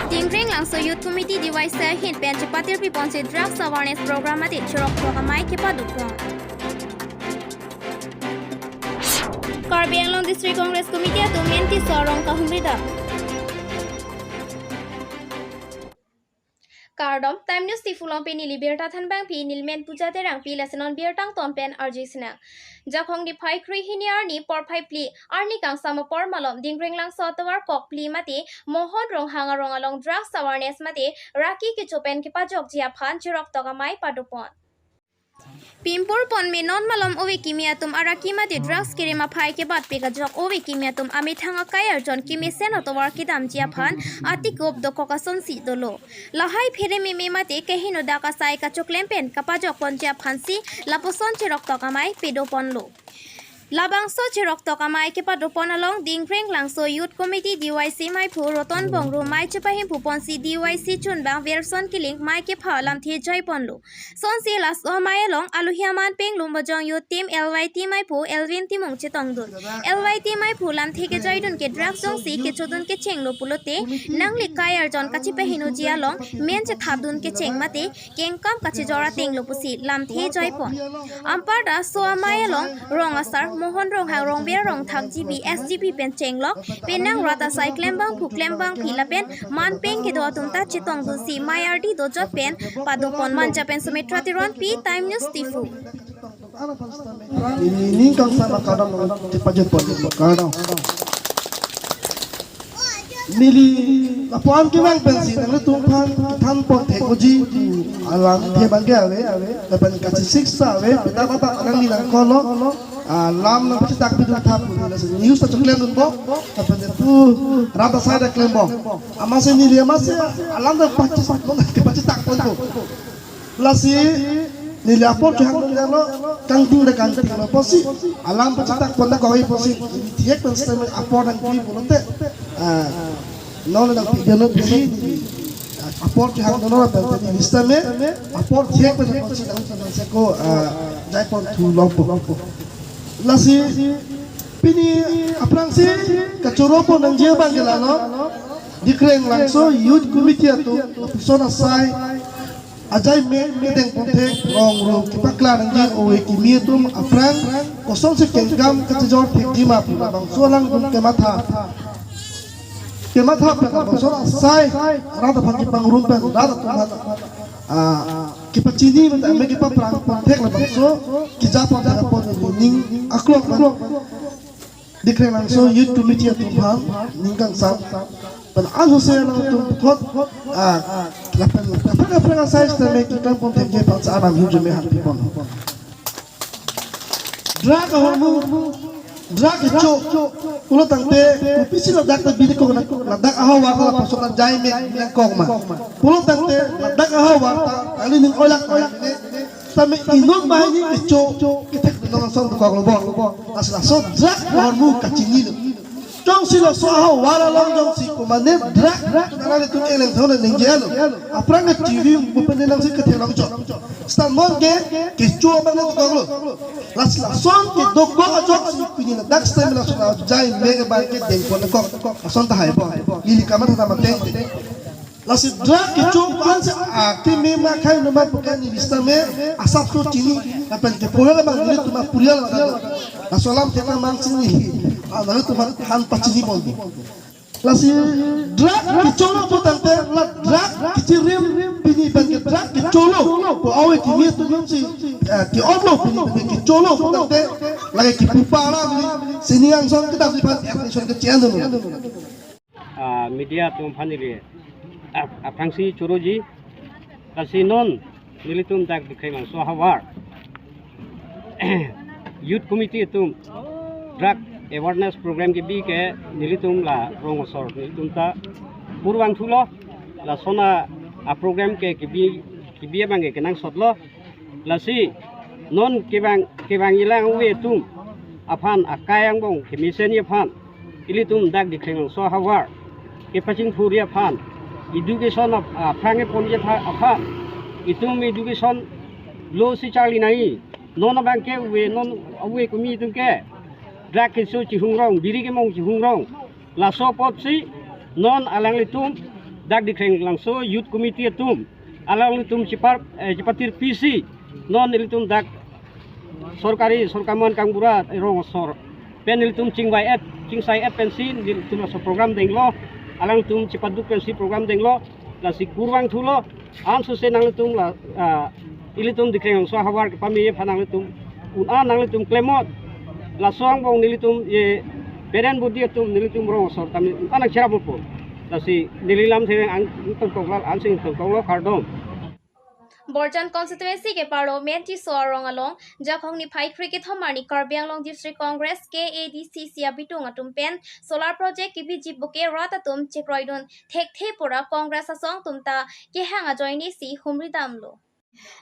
Tingring langso youth committee device sa hin pen patir pipon si drugs awareness program ati chirok progamai kipa dukon. Karbi Anglong District Congress Committee ato menti sorong kahumrida. Kardom Time News Tifulong pe nili berta thanbang pi nilmen puja terang pi lesenon bertang tompen arjisna. Jakhong di phai kri hiniar ni por phai pli arni kang sama por malom dingring lang sotawar kok pli mati mohon rong hanga rong along drugs awareness mati raki ki chopen ki pajok jia phan chirok togamai padupon. Pimpur pon me non malom owe kimia tum araki mati drugs kirima phai ke bat pega jok owe kimia tum ami thanga kayar jon kimi sen otowar ki dam jia phan ati gop do kokason si dolo lahai phere me mati kehino daka sai ka choklem pen kapajok pon jia phansi laposon chirok tokamai pedo pon lo Labangso chirok tokamai ke padopon along dingkreng langso youth committee DYC mai phu roton bongru mai chapahim phupon si DYC chunbang verson kiling mai ke phalam the jai ponlu son si las mai along aluhiaman peng lumbajong youth team LYT mai phu Elvin timong chitongdun LYT mai phu lam theke jaidun ke drugs jong si ke chodun ke chenglo pulote nangli kayar jon kachi pehinu ji along men che thadun ke cheng mate kengkam kachi jora tenglo pusi lam the jai pon amparda so mai along rong asar mohon rong hang rong beer rong thak GB SGP pen chenglok penang rata sai klembang philapen man peng ke do tumta chitong du si mayardi do jot pen padopon manja pen sumitra tiron pi time news tifu ini kang sama kadang cepat pon kadang mili lapuan ke bang pensi nang tumpan tham pon thekoji alang the bangge ave dapat kasih siksa ave beta bata nang nilang kolo lam nang tak bidu thap news ta chuklen dun bo tapan tu rata sai da klem bo amase ni dia amase alam da pachi sak bo ke pachi tak pon tu lasi ni la por tu hang lo kang ting da kan ting lo posi alam pachi tak pon da koi posi tiek pen stem apor dan ki bonote no da video no bisi apor tu hang no da pen ni stem apor tiek pen posi da se ko jai pon tu lo po lasi pini aprang si kacoropo nang dia bangelano dikreng langso youth committee atu persona sai ajai medeng ponte ngong kipakla nang dia owe kimitum aprang kosong se kengkam kacajor phekima pula bang solang dun kematha pe persona sai rada phaki pangrum pe rada tumha kipacini mata me kipa prang pontek la bangso kijapa daga pon ning aklok dikreng langso youth committee atu phang ningkang sam pan azu se lang tum khot lapan franga size ta me kikang pontek je pan sa anam huje me happy pon drag hormu drag cho ulo tangte pisi la dak ta bidi ko na dak ahawa la pasokan jai me kong ma ulo tangte dak ahawa ali ning olak ne tame inong bahini cho kitek nong son ko lo bo asla so drag hormu kachini jong silo so ahawa la long jong si ko mane drag na tu eleng thone ning jelo aprang tv bupene nang si kethe long cho stan mon ge ke cho bang ko lo lasla son ke doggo ajok si pini na dak stem la so jai mega ba ke deng ko ko son ta hai bo ili kamata ta mate lasi drag ke cho ban se ke me ma khai no ma pukan ni lista me asap so chini apan ke pura bang ni tu ma puria la la solam te mang sini ala tu man han pachini bol lasi drag ke cholo po tante la drag ke chirim pini ban ke drag ke cholo ko awe ki mi tu nyum si ki oblo pini ke cholo po tante lagi ki pupara sini ang son kita di pan action ke chendo media tum fanili apangsi choroji kasinon nilitum dak dikhai mang so hawar youth committee tum drug awareness program ke bi ke nilitum la rong sor nilitum ta purwang thulo la sona a program ke bi bang ke nang sotlo la si non ke bang ilang we tum aphan akayang bong ke misen ye phan ilitum dak dikhai mang so hawar ke paching thuria phan education of frange ponje tha aphan itum education low si charli nai non bang ke we non awe kumi tum ke drag ke so chi hungrong biri ke mong chi hungrong la so pop si non alang litum dak dikreng langso youth committee tum alang litum cipatir PC non litum dak sorkaman kangbura rong sor pen litum cingsai et pensin litum so program denglo alang litum cipaduk pensi program denglo la si kurwang thulo an su se nang litum la ilitum dikreng so hawar pami phanang litum un nang litum klemot la soang bong nilitum ye beren budi tum nilitum rong sor tam anak chera bupo lasi nililam the ang tongkol an sing tongkol kardom Borjan constituency ke parliament so arong along jakhong ni phai cricket homani Karbi Anglong district congress KADC sia bitung atum pen solar project ki biji buke rata tum chekroidun thek pura congress asong tumta ke hanga joini si humri damlo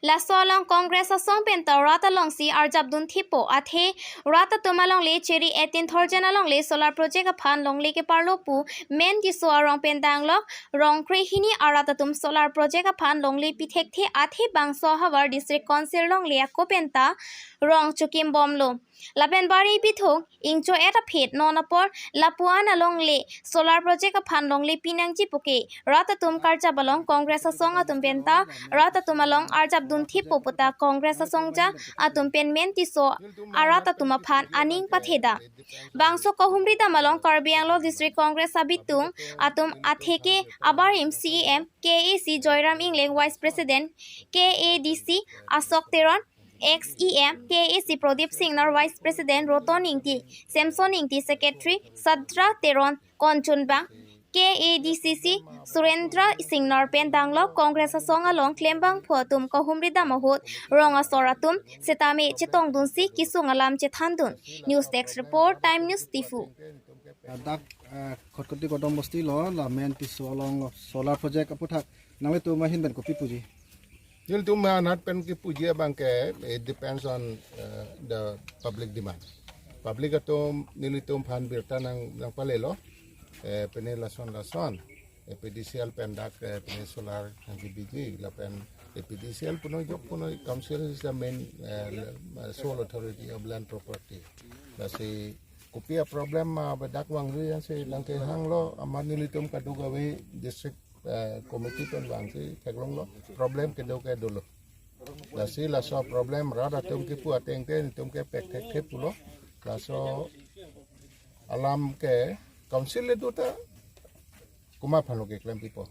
La solong congress asong penta rata long si arjabdun thipo athe rata tumalong le cheri 18 thorjan along le solar project aphan long le ke parlo pu men ki so arong pendang lok rong kre hini arata tum solar project aphan long le pithek the athe bangso hawar district council long le ko penta rong chukim bomlo lapen bari bithong ingcho eta phet nonapor lapuan along le solar project aphan long le pinangji puke rata tum karja balong congress asong atum penta rata tumalong arjabdun thipo puta congress asongja atum pen men tiso arata tuma phan aning patheda bangso kohumri damalong Karbi Anglong district congress abitung atum atheke abar MCM KAC Joyram Ingleng vice president KADC Asok Teron XEM KAC Prodip Singh vice president Roton Ingti Samson Ingti secretary Sadra Teron Konchunbang KADCC Surendra Singh Pendanglo Congress asong along Klembang Photum Kohumri Damahut Ronga Soratum Setame Chitong Dunsi Kisung Alam Chethandun News Desk Report Time News Tifu dak khotkoti kodom bosti lo la men ti solong solar project aputhak nang tu mahin ben kopi puji Nil tu manat pen ki puji bangke it depends on the public demand public atom nilitum phan birta nang palelo pene lason PDCL pendak pene solar nang biji la pen PDCL puno jok puno council is the main sole authority of land property la si kopia problem bedak wang ri se langke hanglo aman nilitum kadugawe district committee pen wang si keglong lo problem kedo dulu la si la so problem rada tum ki pu ateng te tum ke pek ke pulo la so alam ke council le duta kuma phalo ke klem pipo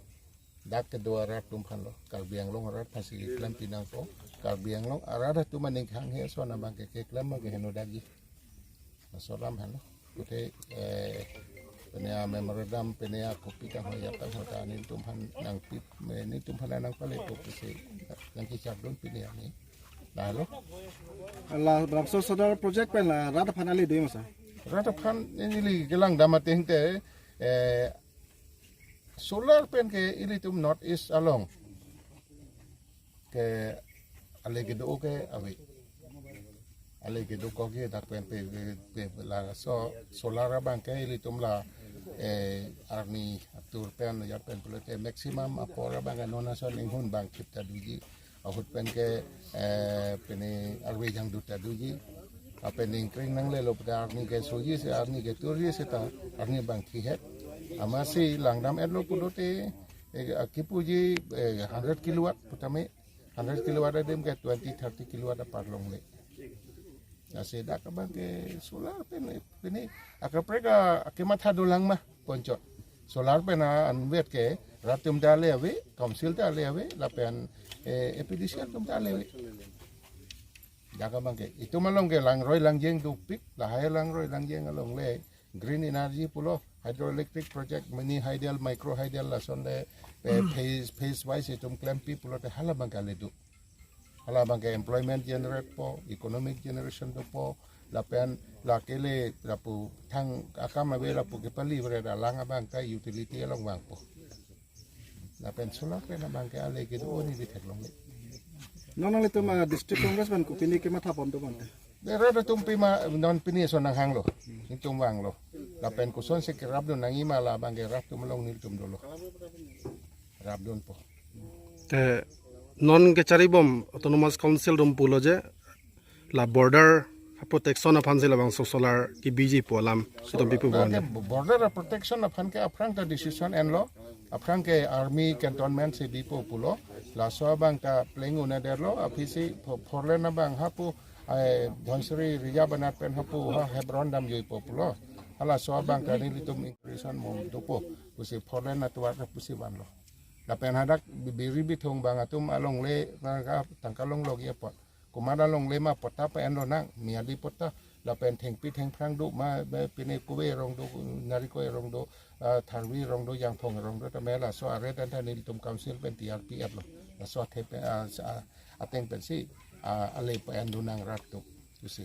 dak ke dua rat tum phalo Karbi Anglong rat phasi klem pinang ko Karbi Anglong arada tu maning khang he so na bang ke klem ke heno dagi so ram halo kute penia memorandum penia kopi ka hoya ta hota ni tum phan nang pip ni tum phan nang pale to se nang ki chap don pinia ni halo la bangso solar project pen la rata phanali dei masa rata phan ni li gelang damate hinte solar pen ke ilitum north east along ke alegido ke awi alegido ko ke dak pen pe la so solar bang ke ilitum la arni atur pen ya pen ke maximum apora bang nona so ninghun bang kita duji ahut pen ke pene arwe jang duta duji apen ingkring nang le lop da arni ke soji se arni ke turi se ta arni bang ki het amasi langdam edlo pudote akipuji 100 kilowatt putame 100 kilowatt adem ke 20-30 kilowatt parlong le nasi dak bang ke solar pene akapreka akimatha dulang mah ponco solar pena anwet ke ratum dale ave council dale ave lapen epidisian tum dale ave jaga bangke itu malong ke langroi langjeng dupik la hai langroi langjeng along le green energy pulo hydroelectric project mini hydel micro hydel la sonde phase wise itum klempi pulo te hala bangka le du hala bangke employment generate po economic generation do po la pen la kele la pu thang akama be la pu ke pali bre da langa bangka utility along wang po la pen solar pen bangke ale ke do ni bi theklong le non le tum district congress ban kupini ke matha pom to ban rada tumpi ma non pini so nang hang lo tum wang lo la pen kuson se ke rabdon nang ima la bangke rap tum long nil tum dolo rabdon po te non ke charibom autonomous council dum pulo je la border protection of hanzela bang solar ki biji polam sitom pipu bon border protection of hanke aprang ta decision en lo aprang ke army cantonment se dipo pulo la so bang ta playing una derlo apisi forle na bang hapu dhonsri riya banat pen hapu ha hebron dam yoi populo ala so bang ta ni litum increase mom dopo pusi forle na tuar pusi ban lo la pen hadak biri bitong bang atum along le ka tangkalong log ya pot kumada long le ma pota pa en lo nang miadi pota la pen theng pi theng prang du ma pine kuwe rong do nari ko rong do tharwi rong do yang phong rong do ta mela so are dan ta ni tum council pen TRPF lo la so the ateng pen si ale pa en do nang rat tu si